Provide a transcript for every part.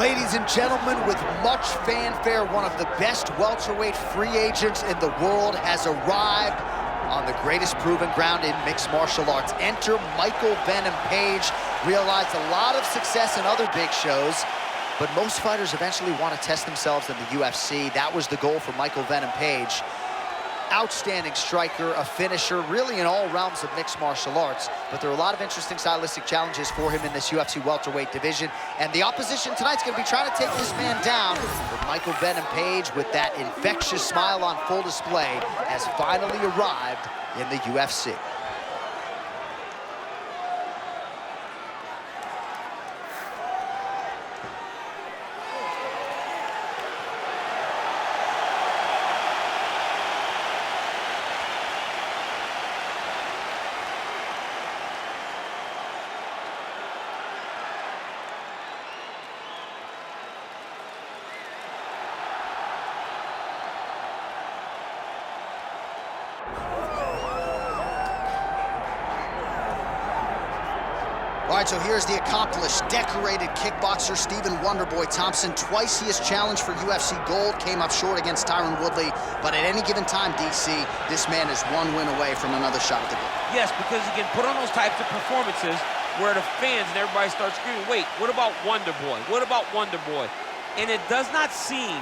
Ladies and gentlemen, with much fanfare, one of the best welterweight free agents in the world has arrived on the greatest proven ground in mixed martial arts. Enter Michael Venom Page. Realized a lot of success in other big shows, but most fighters eventually want to test themselves in the UFC. That was the goal for Michael Venom Page. Outstanding striker, a finisher, really in all realms of mixed martial arts. But there are a lot of interesting stylistic challenges for him in this UFC welterweight division. And the opposition tonight's going to be trying to take this man down. But Michael Venom Page, with that infectious smile on full display, has finally arrived in the UFC. All right, so here's the accomplished, decorated kickboxer, Stephen Wonderboy Thompson. Twice he has challenged for UFC gold, came up short against Tyron Woodley. But at any given time, DC, this man is one win away from another shot at the gold. Yes, because he can put on those types of performances where the fans and everybody starts screaming, wait, what about Wonderboy? What about Wonderboy? And it does not seem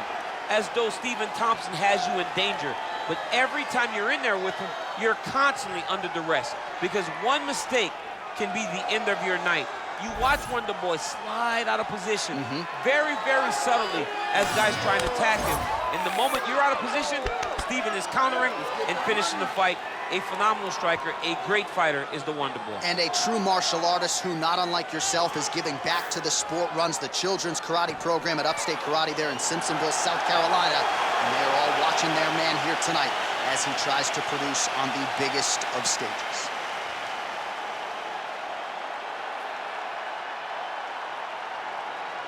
as though Stephen Thompson has you in danger. But every time you're in there with him, you're constantly under duress. Because one mistake can be the end of your night. You watch Wonderboy slide out of position very, very subtly as guys trying to attack him. And the moment you're out of position, Stephen is countering and finishing the fight. A phenomenal striker, a great fighter is the Wonderboy. And a true martial artist who, not unlike yourself, is giving back to the sport, runs the children's karate program at Upstate Karate there in Simpsonville, South Carolina. And they're all watching their man here tonight as he tries to produce on the biggest of stages.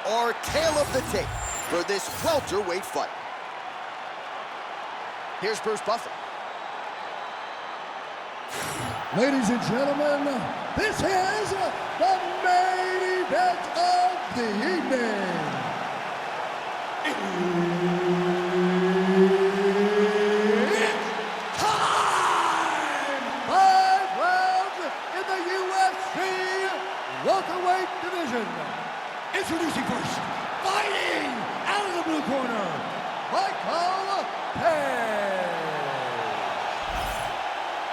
Our tale of the tape for this welterweight fight. Here's Bruce Buffer. Ladies and gentlemen, this is the main event of the evening. It's time! 5 rounds in the UFC welterweight division. Introducing first, fighting out of the blue corner, Michael Page.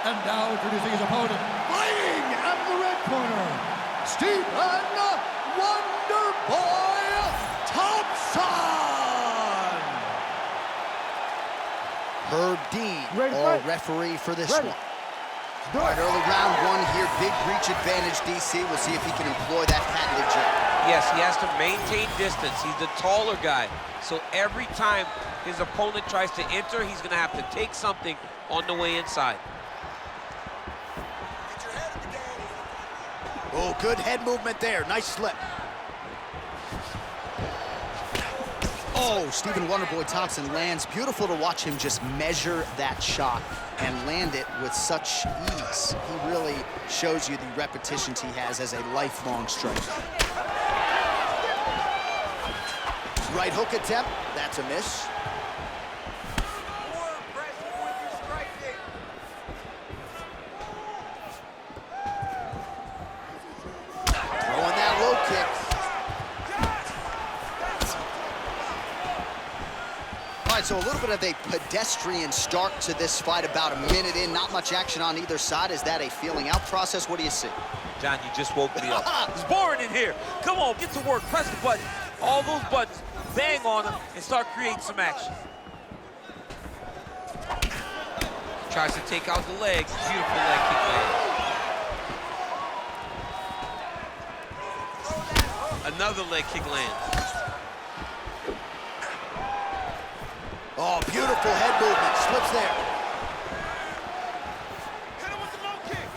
And now introducing his opponent, fighting out of the red corner, Stephen Wonderboy Thompson. Herb Dean, our referee for this one. All right, early round one here, big reach advantage, DC. We'll see if he can employ that patented jab. Yes, he has to maintain distance. He's the taller guy. So every time his opponent tries to enter, he's gonna have to take something on the way inside. Oh, good head movement there. Nice slip. Oh, Stephen Wonderboy Thompson lands. Beautiful to watch him just measure that shot and land it with such ease. He really shows you the repetitions he has as a lifelong striker. Right hook attempt. That's a miss. Throwing that low kick. All right, so a little bit of a pedestrian start to this fight, about a minute in, not much action on either side. Is that a feeling out process? What do you see? John, you just woke me up. It's boring in here. Come on, get to work, press the button. All those buttons, bang on them, and start creating some action. Tries to take out the leg. Beautiful leg kick lands. Another leg kick lands. Oh, beautiful head movement. Slips there. Hit him with the low kick.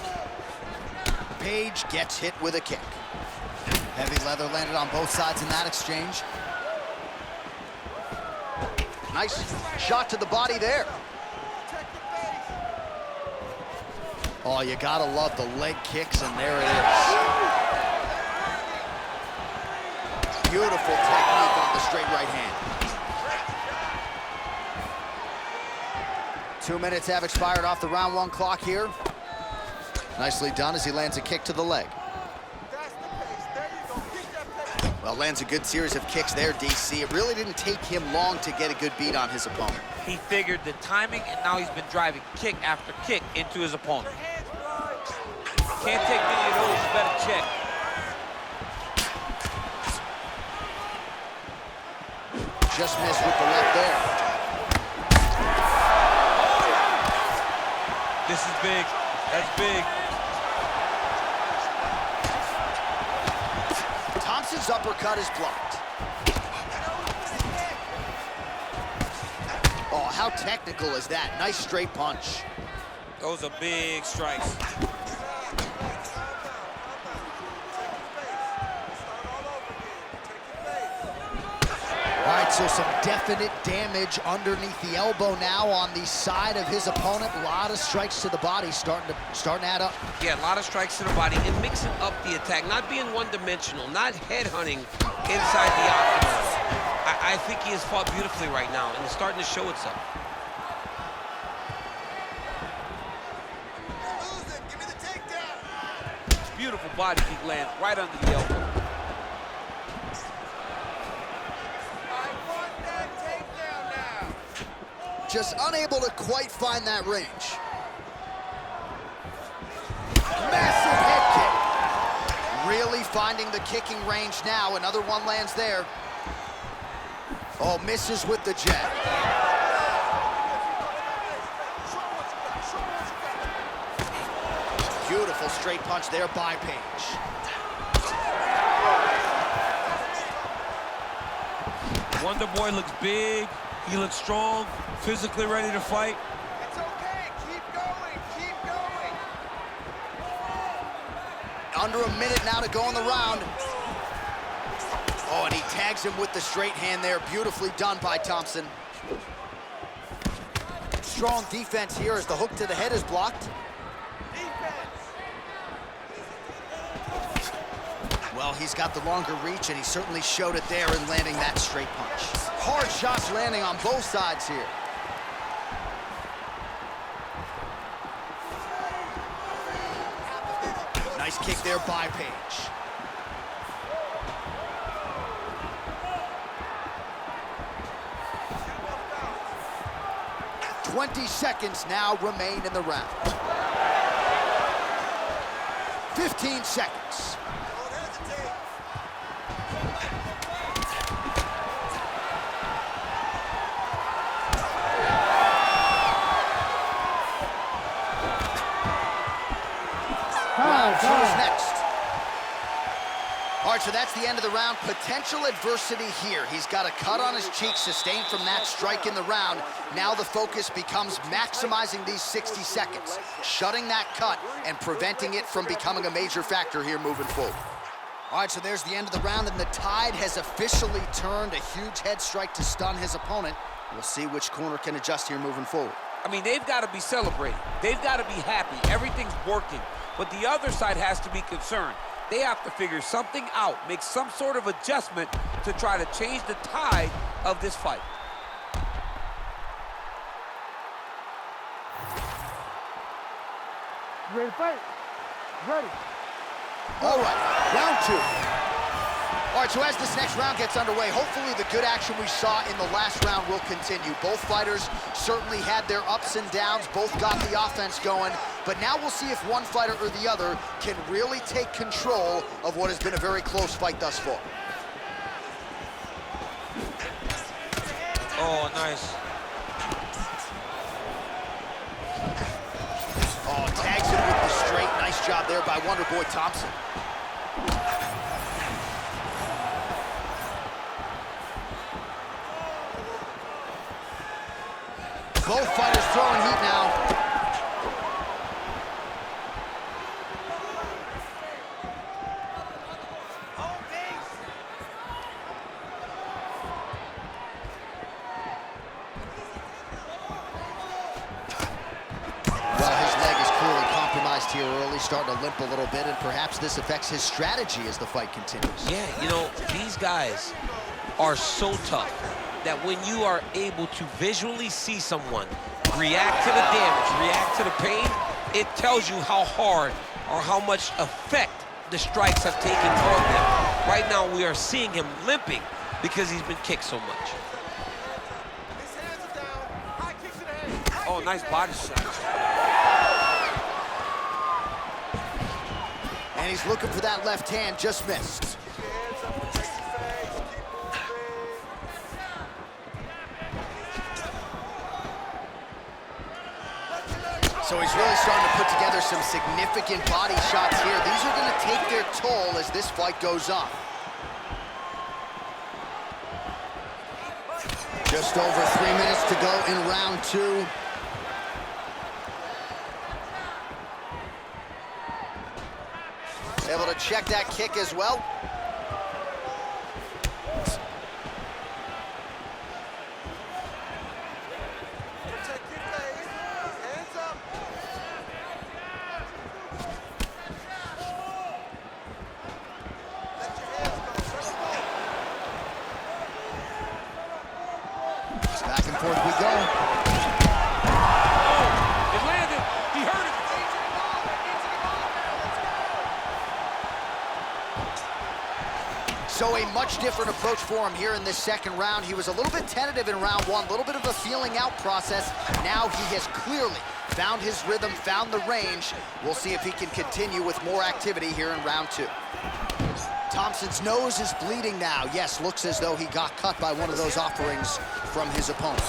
Page gets hit with a kick. Heavy leather landed on both sides in that exchange. Nice shot to the body there. Oh, you gotta love the leg kicks, and there it is. Beautiful technique on the straight right hand. 2 minutes have expired off the round 1 clock here. Nicely done as he lands a kick to the leg. That's the pace. There you go. Keep that pace. Well, lands a good series of kicks there, DC. It really didn't take him long to get a good beat on his opponent. He figured the timing, and now he's been driving kick after kick into his opponent. Can't take many of those, you better check. Just missed with the left there. This is big. That's big. Thompson's uppercut is blocked. Oh, how technical is that? Nice straight punch. Those are big strikes. All right, so some definite damage underneath the elbow now on the side of his opponent. A lot of strikes to the body starting to add up. Yeah, a lot of strikes to the body and mixing up the attack, not being one-dimensional, not headhunting inside the octagon. I think he has fought beautifully right now, and it's starting to show itself. Give me the takedown. Beautiful body kick lands right under the elbow. I want that takedown now. Just unable to quite find that range. Massive head kick. Really finding the kicking range now. Another one lands there. Oh, misses with the jab. Beautiful straight punch there by Page. Wonderboy looks big, he looks strong, physically ready to fight. It's okay. Keep going. Keep going. Under a minute now to go in the round. Oh, and he tags him with the straight hand there. Beautifully done by Thompson. Strong defense here as the hook to the head is blocked. Well, he's got the longer reach, and he certainly showed it there in landing that straight punch. Hard shots landing on both sides here. Nice kick there by Page. "20 seconds now remain in the round. 15 seconds. Round 2 is next. All right, so that's the end of the round. Potential adversity here. He's got a cut on his cheek sustained from that strike in the round. Now the focus becomes maximizing these 60 seconds, shutting that cut and preventing it from becoming a major factor here moving forward. All right, so there's the end of the round, and the tide has officially turned. A huge head strike to stun his opponent. We'll see which corner can adjust here moving forward. I mean, they've got to be celebrating. They've got to be happy. Everything's working. But the other side has to be concerned. They have to figure something out, make some sort of adjustment to try to change the tide of this fight. You ready to fight? Ready. All right, round 2. All right, so as this next round gets underway, hopefully the good action we saw in the last round will continue. Both fighters certainly had their ups and downs, both got the offense going, but now we'll see if one fighter or the other can really take control of what has been a very close fight thus far. Oh, nice. Oh, tags him with the straight. Nice job there by Wonderboy Thompson. Both fighters throwing heat now. Well, his leg is clearly compromised here early, starting to limp a little bit, and perhaps this affects his strategy as the fight continues. Yeah, you know, these guys are so tough that when you are able to visually see someone react to the damage, react to the pain, it tells you how hard or how much effect the strikes have taken on him. Right now, we are seeing him limping because he's been kicked so much. His hands are down. High kicks to the head. Oh, nice body shot. And he's looking for that left hand, just missed. Keep your hands up, protect your face, keep moving. So he's really starting to put together some significant body shots here. These are going to take their toll as this fight goes on. Just over 3 minutes to go in round 2. Able to check that kick as well. Protect your face. Hands up. Let your hands go. Let's go. Back and forth we go. It landed. He hurt it. So a much different approach for him here in this second round. He was a little bit tentative in round 1, a little bit of a feeling out process. Now he has clearly found his rhythm, found the range. We'll see if he can continue with more activity here in round 2. Thompson's nose is bleeding now. Yes, looks as though he got cut by one of those offerings from his opponent.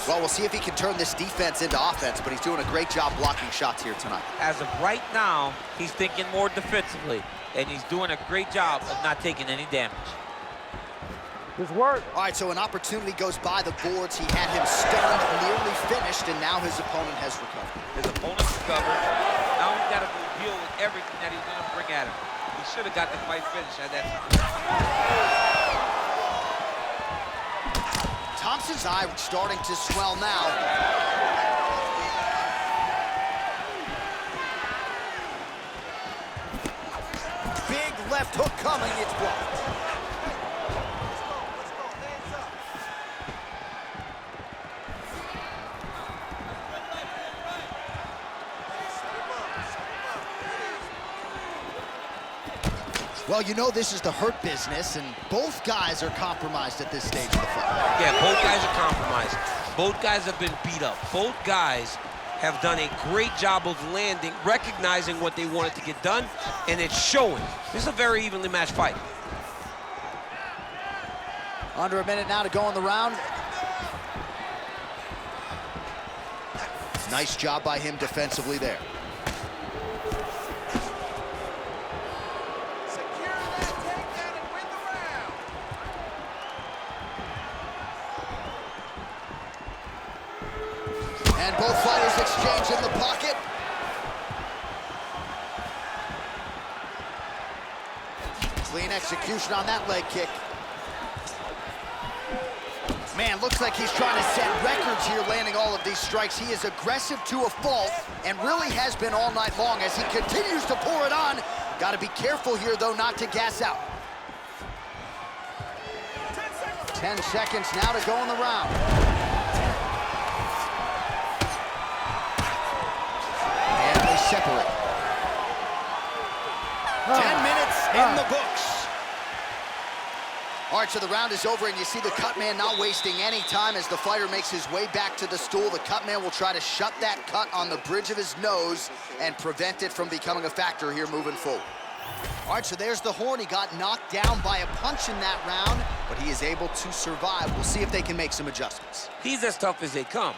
Well, we'll see if he can turn this defense into offense, but he's doing a great job blocking shots here tonight. As of right now, he's thinking more defensively, and he's doing a great job of not taking any damage. Good work. All right, so an opportunity goes by the boards. He had him stunned, nearly finished, and now his opponent has recovered. His opponent's recovered. Now he's got to deal with everything that he's going to bring at him. He should have got the fight finished at that time. Thompson's eye starting to swell now. Big left hook coming, it's blocked. Let's go. Hands up. Set him up. Well, you know this is the hurt business, and both guys are compromised at this stage of the fight. Yeah, both guys are compromised. Both guys have been beat up. Both guys have done a great job of landing, recognizing what they wanted to get done, and it's showing. This is a very evenly matched fight. Under a minute now to go in the round. Nice job by him defensively there. Secure that takedown and win the round. And both fighters exchange in the pocket. Clean execution on that leg kick. Man, looks like he's trying to set records here, landing all of these strikes. He is aggressive to a fault and really has been all night long as he continues to pour it on. Got to be careful here, though, not to gas out. 10 seconds now to go in the round. And they separate. 10 minutes in the books. All right, so the round is over, and you see the cut man not wasting any time as the fighter makes his way back to the stool. The cut man will try to shut that cut on the bridge of his nose and prevent it from becoming a factor here moving forward. All right, so there's the horn. He got knocked down by a punch in that round, but he is able to survive. We'll see if they can make some adjustments. He's as tough as they come.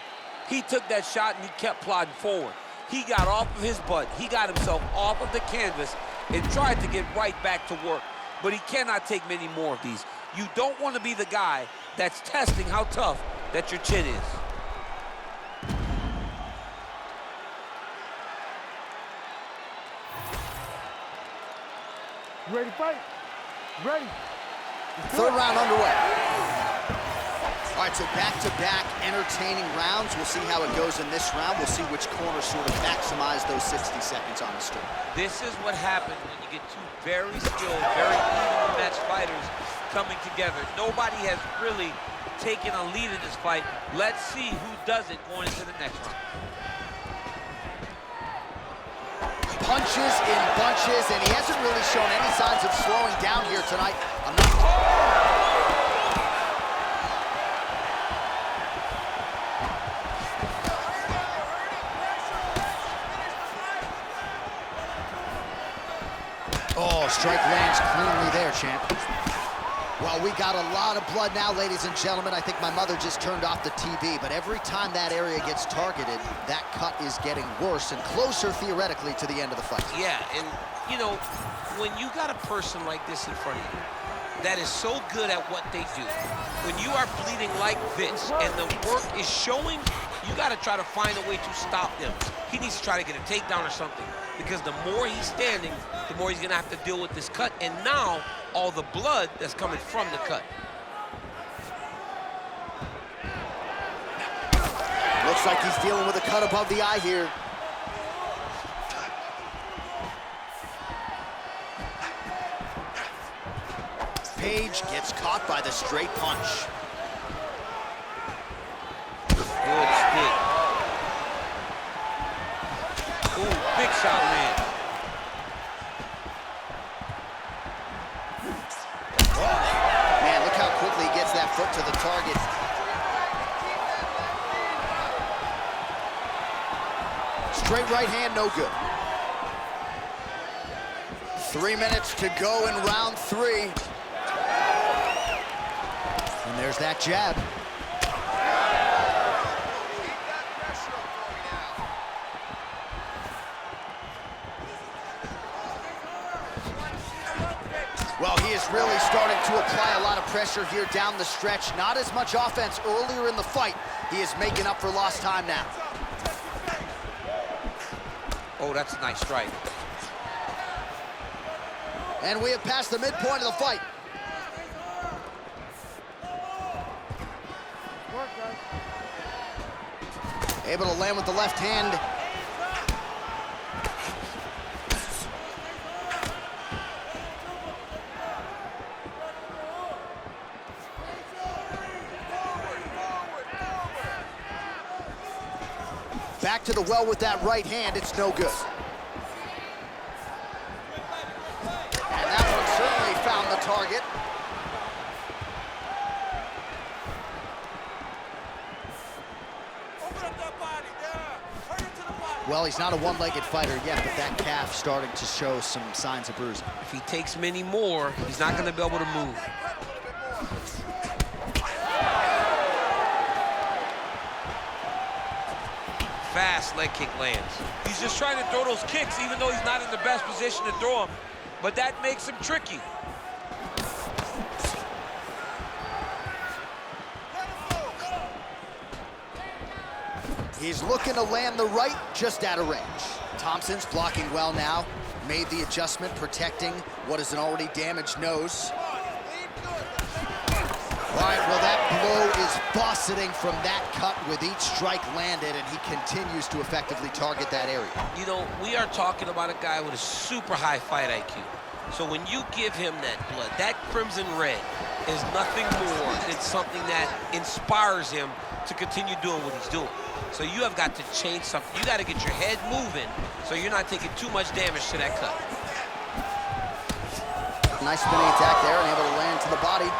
He took that shot and he kept plodding forward. He got off of his butt. He got himself off of the canvas and tried to get right back to work. But he cannot take many more of these. You don't want to be the guy that's testing how tough that your chin is. You ready to fight? You ready? Third round underway. All right, so back-to-back entertaining rounds. We'll see how it goes in this round. We'll see which corner sort of maximize those 60 seconds on the street. This is what happens when you get two very skilled, very evenly matched fighters coming together. Nobody has really taken a lead in this fight. Let's see who does it going into the next round. Punches in bunches, and he hasn't really shown any signs of slowing down here tonight. I'm not... Oh, strike lands cleanly there, champ. Well, we got a lot of blood now, ladies and gentlemen. I think my mother just turned off the TV, but every time that area gets targeted, that cut is getting worse and closer, theoretically, to the end of the fight. Yeah, and, you know, when you got a person like this in front of you that is so good at what they do, when you are bleeding like this and the work is showing, you got to try to find a way to stop him. He needs to try to get a takedown or something, because the more he's standing, the more he's going to have to deal with this cut, and now all the blood that's coming from the cut. Looks like he's dealing with a cut above the eye here. Page gets caught by the straight punch. Good stick. Ooh, big shot land. Man, look how quickly he gets that foot to the target. Straight right hand, no good. 3 minutes to go in round 3. And there's that jab. Well, he is really starting to apply a lot of pressure here down the stretch. Not as much offense earlier in the fight. He is making up for lost time now. Oh, that's a nice strike. And we have passed the midpoint of the fight. Able to land with the left hand. Back to the well with that right hand, it's no good. And that one certainly found the target. Well, he's not a one-legged fighter yet, but that calf starting to show some signs of bruising. If he takes many more, he's not going to be able to move. Fast leg kick lands. He's just trying to throw those kicks, even though he's not in the best position to throw them. But that makes him tricky. He's looking to land the right, just out of range. Thompson's blocking well now. Made the adjustment, protecting what is an already damaged nose. All right, well, that blow is buffeting from that cut with each strike landed, and he continues to effectively target that area. You know, we are talking about a guy with a super high fight IQ. So when you give him that blood, that crimson red is nothing more than something that inspires him to continue doing what he's doing. So you have got to change something. You got to get your head moving so you're not taking too much damage to that cut. Nice spinning attack there and able to land to the body.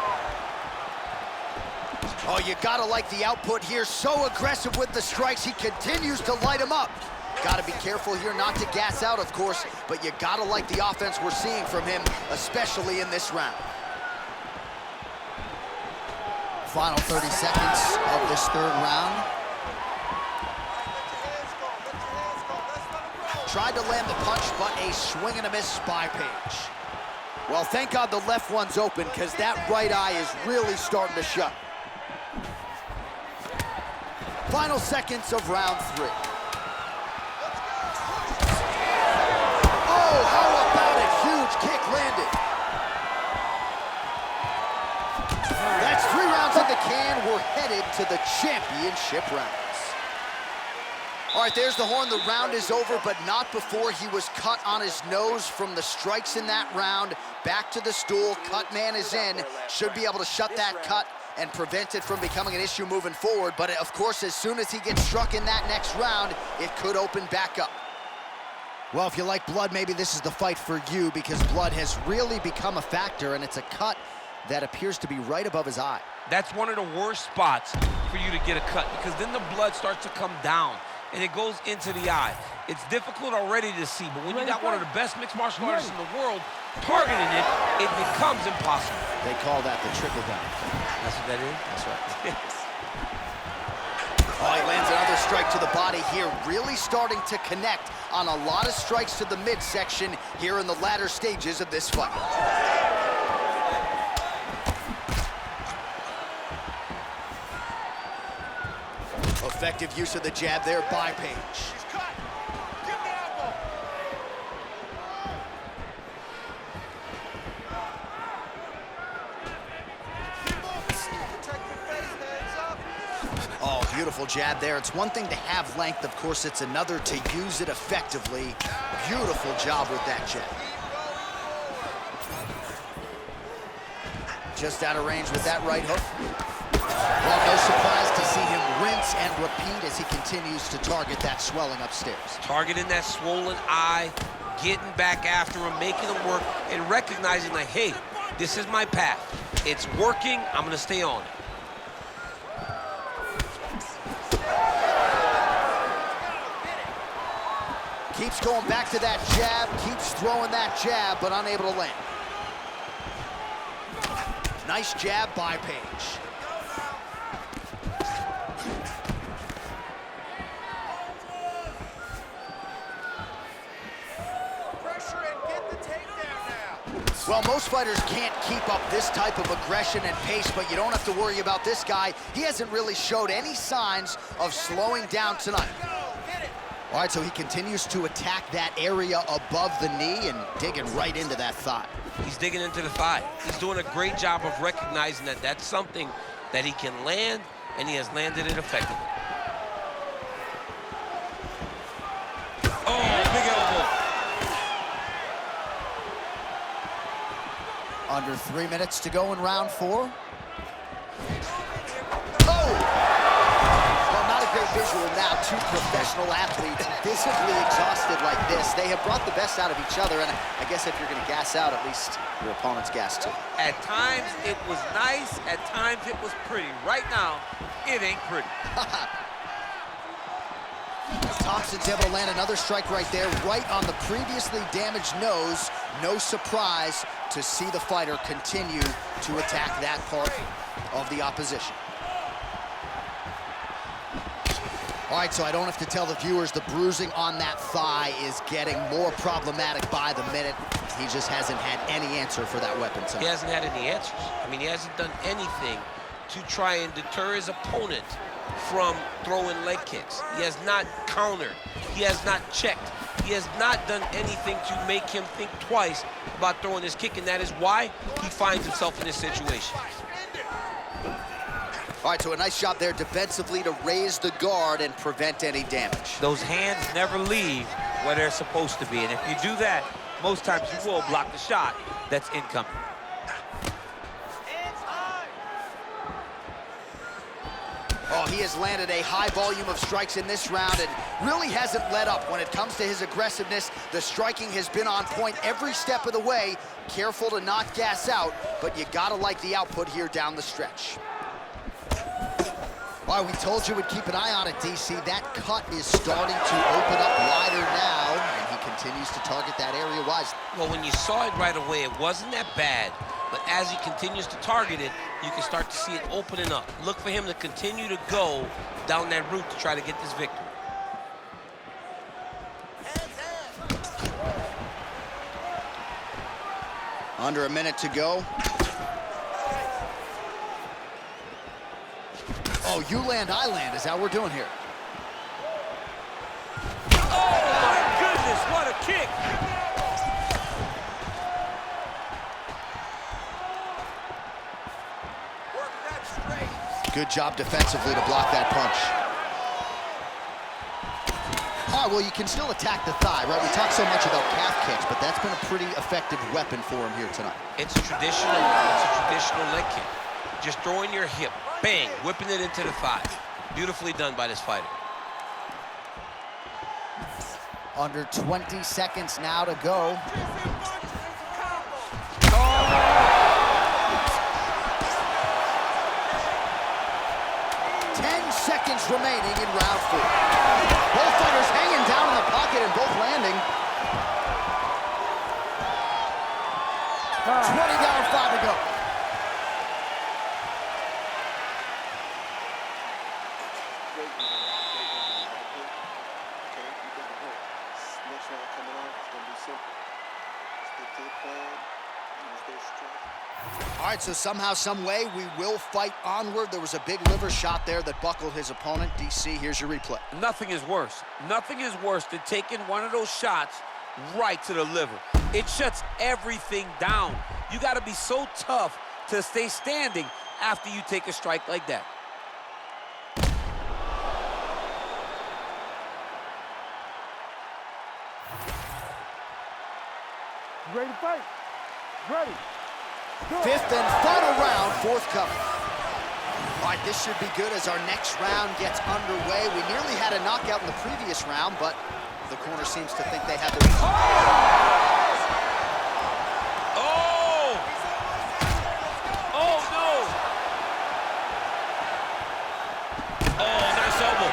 Oh, you gotta like the output here. So aggressive with the strikes. He continues to light him up. Gotta be careful here not to gas out, of course, but you gotta like the offense we're seeing from him, especially in this round. Final 30 seconds of this third round. Tried to land the punch, but a swing and a miss by Page. Well, thank God the left one's open, because that right eye is really starting to shut. Final seconds of round 3. Oh, how about it? Huge kick landed. That's 3 rounds in the can, we're headed to the championship rounds. All right, there's the horn. The round is over, but not before he was cut on his nose from the strikes in that round. Back to the stool. Cut man is in. Should be able to shut that cut and prevent it from becoming an issue moving forward. But, of course, as soon as he gets struck in that next round, it could open back up. Well, if you like blood, maybe this is the fight for you, because blood has really become a factor, and it's a cut that appears to be right above his eye. That's one of the worst spots for you to get a cut, because then the blood starts to come down and it goes into the eye. It's difficult already to see, but when you got one of the best mixed martial artists in the world targeting it, it becomes impossible. They call that the trickle down. That's what that is? That's right. Oh, he lands another strike to the body here, really starting to connect on a lot of strikes to the midsection here in the latter stages of this fight. Effective use of the jab there by Page. He's cut. Give him the elbow. Protect your face, hands up. Oh, beautiful jab there. It's one thing to have length. Of course, it's another to use it effectively. Beautiful job with that jab. Just out of range with that right hook. Well, no surprise to see him rinse and repeat as he continues to target that swelling upstairs. Targeting that swollen eye, getting back after him, making him work, and recognizing like, hey, this is my path. It's working, I'm gonna stay on it. Keeps going back to that jab, keeps throwing that jab, but unable to land. Nice jab by Page. Well, most fighters can't keep up this type of aggression and pace, but you don't have to worry about this guy. He hasn't really showed any signs of slowing down tonight. All right, so he continues to attack that area above the knee and digging right into that thigh. He's digging into the thigh. He's doing a great job of recognizing that that's something that he can land, and he has landed it effectively. Oh, big elbow. Under 3 minutes to go in round 4. Oh! Well, not a great visual now. Two professional athletes visibly exhausted like this. They have brought the best out of each other, and I guess if you're going to gas out, at least your opponent's gas too. At times, it was nice. At times, it was pretty. Right now, it ain't pretty. Thompson's able to land another strike right there, right on the previously damaged nose. No surprise to see the fighter continue to attack that part of the opposition. All right, so I don't have to tell the viewers the bruising on that thigh is getting more problematic by the minute. He just hasn't had any answer for that weapon tonight. He hasn't had any answers. I mean, he hasn't done anything to try and deter his opponent from throwing leg kicks. He has not countered. He has not checked. He has not done anything to make him think twice about throwing his kick, and that is why he finds himself in this situation. All right, so a nice job there defensively to raise the guard and prevent any damage. Those hands never leave where they're supposed to be, and if you do that, most times you will block the shot that's incoming. Oh, he has landed a high volume of strikes in this round and really hasn't let up when it comes to his aggressiveness. The striking has been on point every step of the way. Careful to not gas out, but you gotta like the output here down the stretch. All right, we told you we'd keep an eye on it, DC. That cut is starting to open up wider now, and he continues to target that area wisely. Well, when you saw it right away, it wasn't that bad. But as he continues to target it, you can start to see it opening up. Look for him to continue to go down that route to try to get this victory. Under a minute to go. Oh, you land, I land is how we're doing here. Oh, my goodness, what a kick! Work that straight. Good job defensively to block that punch. All right, well, you can still attack the thigh, right? We talk so much about calf kicks, but that's been a pretty effective weapon for him here tonight. It's a traditional leg kick. Just throwing your hip, bang, whipping it into the thigh. Beautifully done by this fighter. Under 20 seconds now to go. 10 seconds remaining in round 4. Both fighters hanging down in the pocket and both landing. 20 down, 5 to go. All right, so somehow, some way, we will fight onward. There was a big liver shot there that buckled his opponent. DC, here's your replay. Nothing is worse. Nothing is worse than taking one of those shots right to the liver. It shuts everything down. You got to be so tough to stay standing after you take a strike like that. You ready to fight? Ready. Fifth and final round, forthcoming. All right, this should be good as our next round gets underway. We nearly had a knockout in the previous round, but the corner seems to think they have the... Oh! Oh, no! Oh, nice elbow.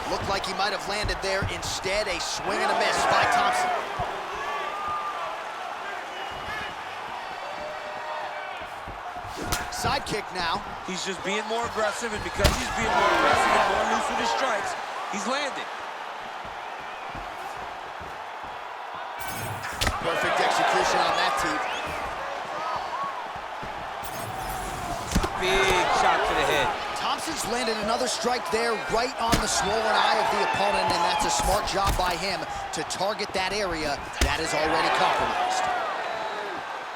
Looked like he might have landed there. Instead, a swing and a miss by Thompson. Side kick now. He's just being more aggressive, and because he's being more aggressive and more loose with his strikes, he's landing. Perfect execution on that teep. Big shot to the head. Thompson's landed another strike there right on the swollen eye of the opponent, and that's a smart job by him to target that area that is already compromised.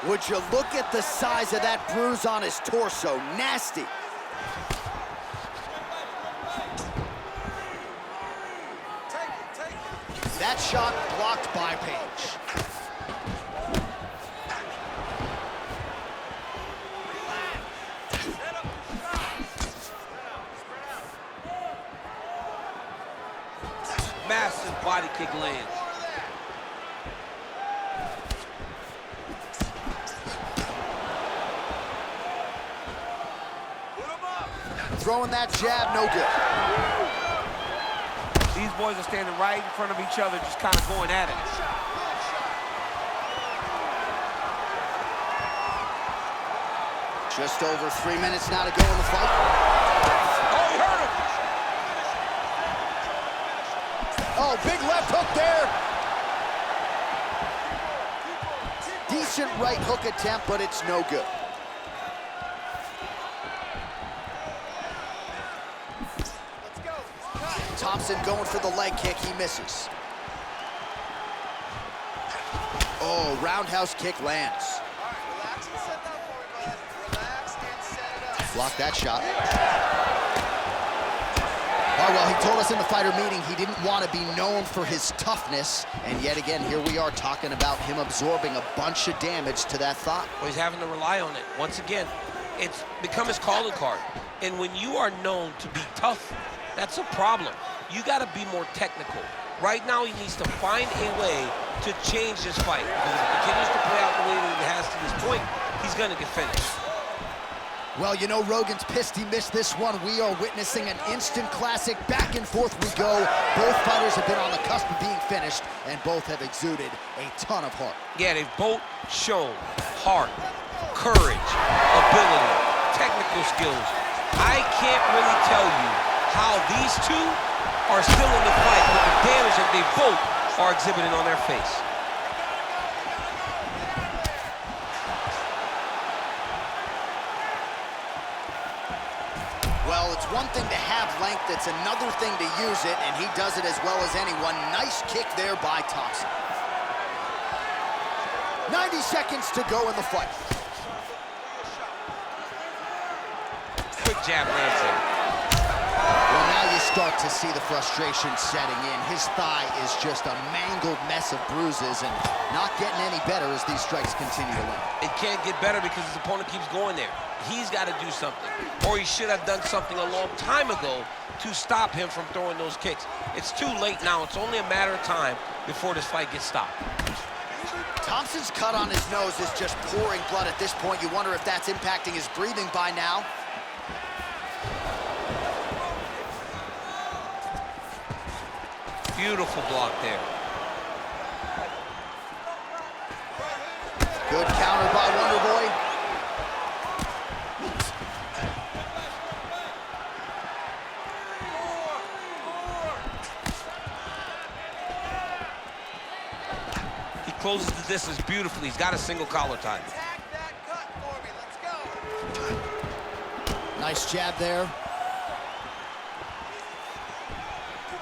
Would you look at the size of that bruise on his torso? Nasty. That shot blocked by Page. Massive body kick lands. Throwing that jab, no good. These boys are standing right in front of each other, just kind of going at it. Just over 3 minutes now to go in the fight. Oh, he hurt him! Oh, big left hook there. Decent right hook attempt, but it's no good. Thompson going for the leg kick, he misses. Oh, roundhouse kick lands. Block that shot. Oh, well, he told us in the fighter meeting he didn't want to be known for his toughness, and yet again, here we are talking about him absorbing a bunch of damage to that thigh. Well, he's having to rely on it. Once again, it's become his calling card. And when you are known to be tough, that's a problem. You got to be more technical. Right now, he needs to find a way to change this fight. Because if he continues to play out the way that he has to this point, he's going to get finished. Well, you know, Rogan's pissed he missed this one. We are witnessing an instant classic. Back and forth we go. Both fighters have been on the cusp of being finished, and both have exuded a ton of heart. Yeah, they've both shown heart, courage, ability, technical skills. I can't really tell you how these two are still in the fight with the damage that they both are exhibiting on their face. Well, it's one thing to have length, it's another thing to use it, and he does it as well as anyone. Nice kick there by Thompson. 90 seconds to go in the fight. jab lands him. Well, now you start to see the frustration setting in. His thigh is just a mangled mess of bruises and not getting any better as these strikes continue to land. It can't get better because his opponent keeps going there. He's got to do something, or he should have done something a long time ago to stop him from throwing those kicks. It's too late now. It's only a matter of time before this fight gets stopped. Thompson's cut on his nose is just pouring blood at this point. You wonder if that's impacting his breathing by now. Beautiful block there. Good counter by Wonderboy. He closes the distance beautifully. He's got a single collar tie. Tag that cut for me. Let's go. Nice jab there.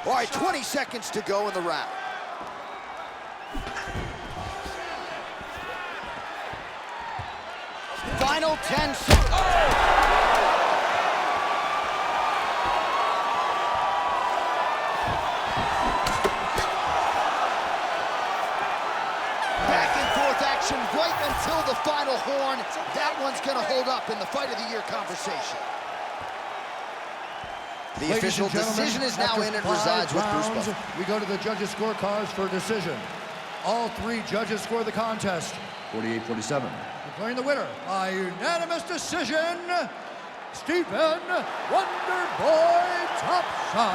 All right, 20 seconds to go in the round. Final 10 seconds. Back and forth action right until the final horn. That one's going to hold up in the Fight of the Year conversation. The official decision is now in and resides with Bruce Buffer. We go to the judges' scorecards for decision. All three judges score the contest 48-47. Declaring the winner by unanimous decision, Stephen Wonderboy Thompson.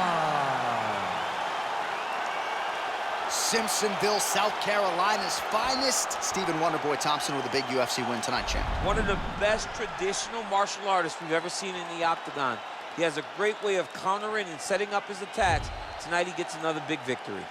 Simpsonville, South Carolina's finest. Stephen Wonderboy Thompson with a big UFC win tonight, champ. One of the best traditional martial artists we've ever seen in the octagon. He has a great way of countering and setting up his attacks. Tonight he gets another big victory.